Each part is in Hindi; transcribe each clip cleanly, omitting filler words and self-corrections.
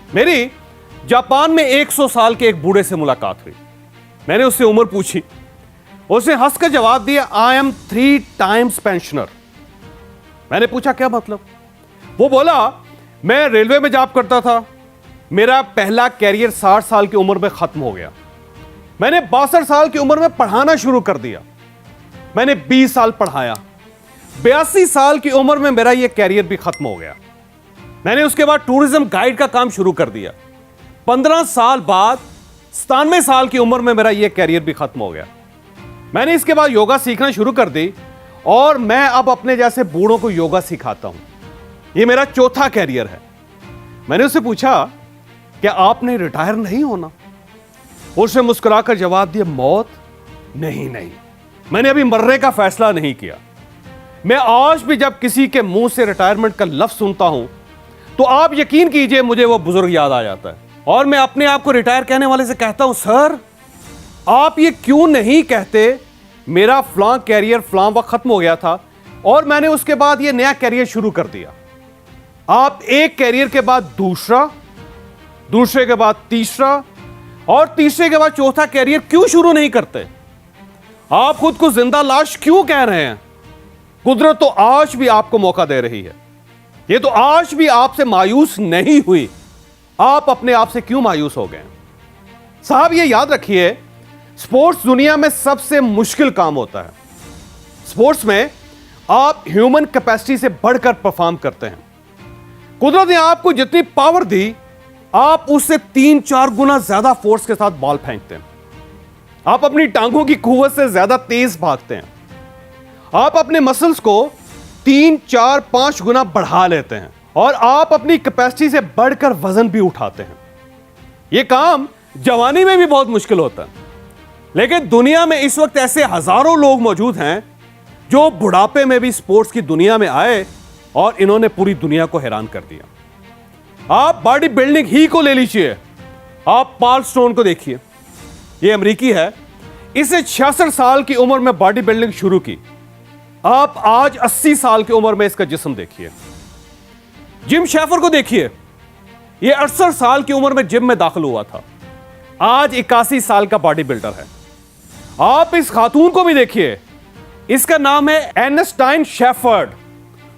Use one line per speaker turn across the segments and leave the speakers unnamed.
मेरी जापान में 100 साल के एक बूढ़े से मुलाकात हुई। मैंने उससे उम्र पूछी, उसने हंसकर जवाब दिया, आई एम 3 टाइम्स पेंशनर। मैंने पूछा क्या मतलब? वो बोला, मैं रेलवे में जॉब करता था, मेरा पहला कैरियर 60 साल की उम्र में खत्म हो गया। मैंने 62 साल की उम्र में पढ़ाना शुरू कर दिया। मैंने 20 साल पढ़ाया, 82 साल की उम्र में मेरा यह कैरियर भी खत्म हो गया। मैंने उसके बाद टूरिज्म गाइड का काम शुरू कर दिया। 15 साल बाद 97 साल की उम्र में मेरा यह कैरियर भी खत्म हो गया। मैंने इसके बाद योगा सीखना शुरू कर दी और मैं अब अपने जैसे बूढ़ों को योगा सिखाता हूं। यह मेरा चौथा कैरियर है। मैंने उससे पूछा, क्या आपने रिटायर नहीं होना? उसने मुस्कुराकर जवाब दिया, मौत? नहीं, मैंने अभी मरने का फैसला नहीं किया। मैं आज भी जब किसी के मुंह से रिटायरमेंट का लफ्ज सुनता हूं तो आप यकीन कीजिए मुझे वो बुजुर्ग याद आ जाता है और मैं अपने आप को रिटायर कहने वाले से कहता हूं, सर आप ये क्यों नहीं कहते, मेरा फलां कैरियर फलां वक्त खत्म हो गया था और मैंने उसके बाद ये नया कैरियर शुरू कर दिया। आप एक कैरियर के बाद दूसरा, दूसरे के बाद तीसरा और तीसरे के बाद चौथा कैरियर क्यों शुरू नहीं करते? आप खुद को जिंदा लाश क्यों कह रहे हैं? कुदरत तो आज भी आपको मौका दे रही है। ये तो आज भी आपसे मायूस नहीं हुई। आप अपने आप से क्यों मायूस हो गए? साहब ये याद रखिए, स्पोर्ट्स दुनिया में सबसे मुश्किल काम होता है। स्पोर्ट्स में आप ह्यूमन कैपेसिटी से बढ़कर परफॉर्म करते हैं। कुदरत ने आपको जितनी पावर दी, आप उससे 3-4 गुना ज्यादा फोर्स के साथ बॉल फेंकते हैं। आप अपनी टांगों की कुव्वत से ज्यादा तेज भागते हैं। आप अपने मसल्स को 3-4-5 गुना बढ़ा लेते हैं और आप अपनी कैपेसिटी से बढ़कर वजन भी उठाते हैं। यह काम जवानी में भी बहुत मुश्किल होता है, लेकिन दुनिया में इस वक्त ऐसे हजारों लोग मौजूद हैं जो बुढ़ापे में भी स्पोर्ट्स की दुनिया में आए और इन्होंने पूरी दुनिया को हैरान कर दिया। आप बॉडी बिल्डिंग ही को ले लीजिए, आप पॉल स्टोन को देखिए, यह अमेरिकी है। इसने 66 साल की उम्र में बॉडी बिल्डिंग शुरू की। आप आज 80 साल की उम्र में इसका जिस्म देखिए। जिम शेफर को देखिए, यह 68 साल की उम्र में जिम में दाखिल हुआ था, आज 81 साल का बॉडी बिल्डर है। आप इस खातून को भी देखिए, इसका नाम है एर्नेस्टाइन शेफर्ड,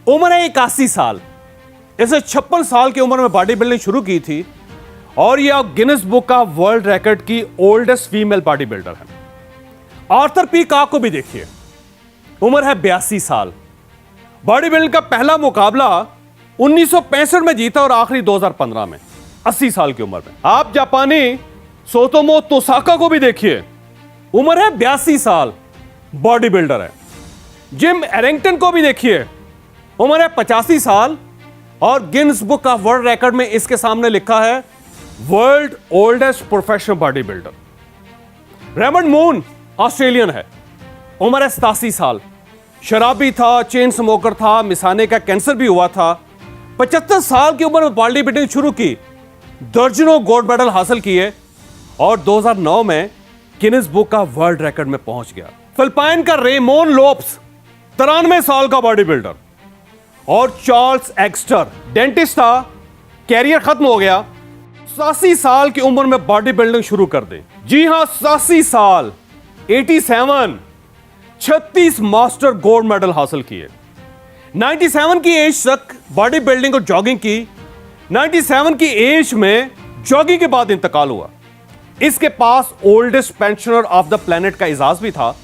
उम्र है 81 साल। इसने 56 साल की उम्र में बॉडी बिल्डिंग शुरू की थी और यह गिनेस बुक का वर्ल्ड रिकॉर्ड की ओल्डेस्ट फीमेल बॉडी बिल्डर है। आर्थर पी कॉक को भी देखिए, उम्र है 82 साल। बॉडी बिल्डिंग का पहला मुकाबला 1965 में जीता और आखिरी 2015 में, 80 साल की उम्र में। आप जापानी सोतोमो तोसाका को भी देखिए, उम्र है 82 साल, बॉडी बिल्डर है। जिम एरिंगटन को भी देखिए, उम्र है 85 साल और गिनेस बुक का वर्ल्ड रिकॉर्ड में इसके सामने लिखा है world oldest professional body builder. Raymond moon Australian है, उम्र है 87 साल, शराबी था, चेन स्मोकर था, मिसाने का कैंसर भी हुआ था। 75 साल की उम्र में बॉडी बिल्डिंग शुरू की, दर्जनों गोल्ड मेडल हासिल किए और 2009 में गिनेस बुक का वर्ल्ड रिकॉर्ड में पहुंच गया। फिलिपाइन का रेमोन लोप्स 93 साल का बॉडी बिल्डर और चार्ल्स एक्स्टर डेंटिस्ट था, कैरियर खत्म हो गया, 87 साल की उम्र में बॉडी बिल्डिंग शुरू कर दे। जी हां, 87 साल, 87, 36 मास्टर गोल्ड मेडल हासिल किए। 97 की एज तक बॉडी बिल्डिंग और जॉगिंग की। 97 की एज में जॉगिंग के बाद इंतकाल हुआ। इसके पास oldest pensioner of the planet का एजाज भी था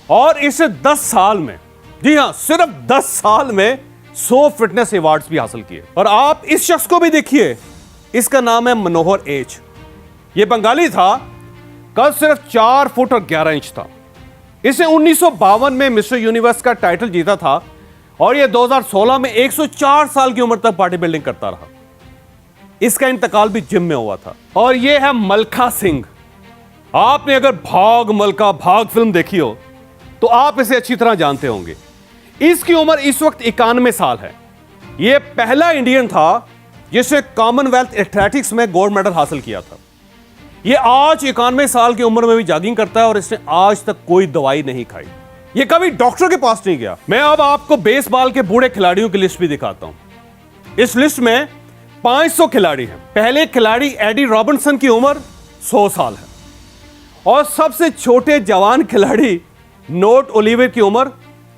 और इसे 10 साल में, जी हां सिर्फ 10 साल में 100 फिटनेस अवार्ड्स भी हासिल किए। और आप इस शख्स को भी देखिए, इसका नाम है मनोहर एच। यह बंगाली था, कद सिर्फ 4 फुट और 11 इंच था। इसने 1952 में मिस्टर यूनिवर्स का टाइटल जीता था और यह 2016 में 104 साल की उम्र तक बॉडी बिल्डिंग करता रहा। इसका इंतकाल भी जिम में हुआ था। और यह है मलखा सिंह। आपने अगर भाग मलका भाग फिल्म देखी हो तो आप इसे अच्छी तरह जानते होंगे। इसकी उम्र इस वक्त 91 साल है। यह पहला इंडियन था जिसने कॉमनवेल्थ एथलेटिक्स में गोल्ड मेडल हासिल किया था। यह आज 91 साल की उम्र में भी जॉगिंग करता है और इसने आज तक कोई दवाई नहीं खाई। यह कभी डॉक्टर के पास नहीं गया। मैं अब आपको बेसबॉल के बूढ़े खिलाड़ियों की लिस्ट भी दिखाता हूं। इस लिस्ट में 500 खिलाड़ी हैं। पहले खिलाड़ी एडी रॉबिन्सन की उम्र 100 साल है और सबसे छोटे जवान खिलाड़ी नोट ओलिवर की उम्र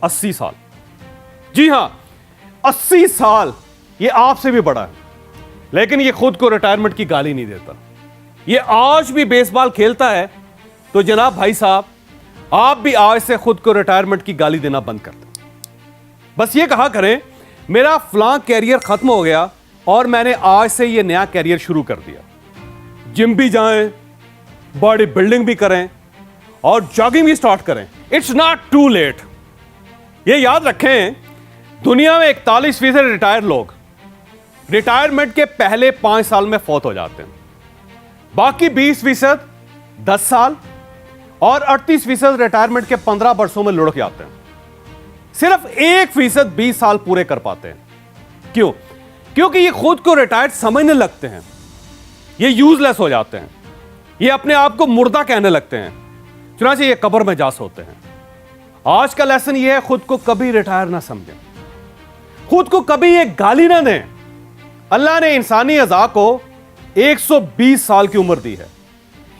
80 साल। जी हां, 80 साल। ये आपसे भी बड़ा है, लेकिन ये खुद को रिटायरमेंट की गाली नहीं देता। ये आज भी बेसबॉल खेलता है। तो जनाब भाई साहब, आप भी आज से खुद को रिटायरमेंट की गाली देना बंद कर दें। बस ये कहा करें, मेरा फलां कैरियर खत्म हो गया और मैंने आज से ये नया कैरियर शुरू कर दिया। जिम भी जाएं, बॉडी बिल्डिंग भी करें और जॉगिंग भी स्टार्ट करें। It's not too late. ये याद रखें, दुनिया में 41% रिटायर लोग रिटायरमेंट के पहले 5 साल में फौत हो जाते हैं। बाकी 20% 10 साल और 38% रिटायरमेंट के 15 वर्षों में लुढ़क जाते हैं। सिर्फ 1% 20 साल पूरे कर पाते हैं। क्यों? क्योंकि ये खुद को रिटायर्ड समझने लगते हैं। ये यूजलेस हो जाते हैं। ये अपने आप को मुर्दा कहने लगते हैं। चुनांचे ये कब्र में जा सोते हैं। आज का लेसन ये है, खुद को कभी रिटायर ना समझें, खुद को कभी ये गाली ना दें। अल्लाह ने इंसानी अज़ा को 120 साल की उम्र दी है।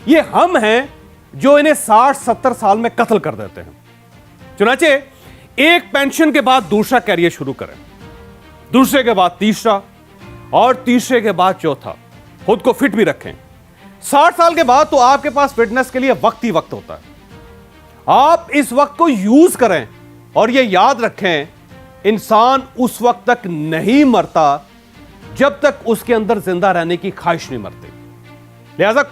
ये हम हैं जो इन्हें 60-70 साल में कत्ल कर देते हैं। चुनांचे एक पेंशन के बाद दूसरा कैरियर शुरू करें, दूसरे के बाद तीसरा और तीसरे के बाद चौथा। खुद को फिट भी रखें। 60 साल के बाद तो आपके पास फिटनेस के लिए वक्त ही वक्त होता है। आप इस वक्त को यूज करें और यह याद रखें, इंसान उस वक्त तक नहीं मरता जब तक उसके अंदर जिंदा रहने की ख्वाहिश नहीं मरती। लिहाजा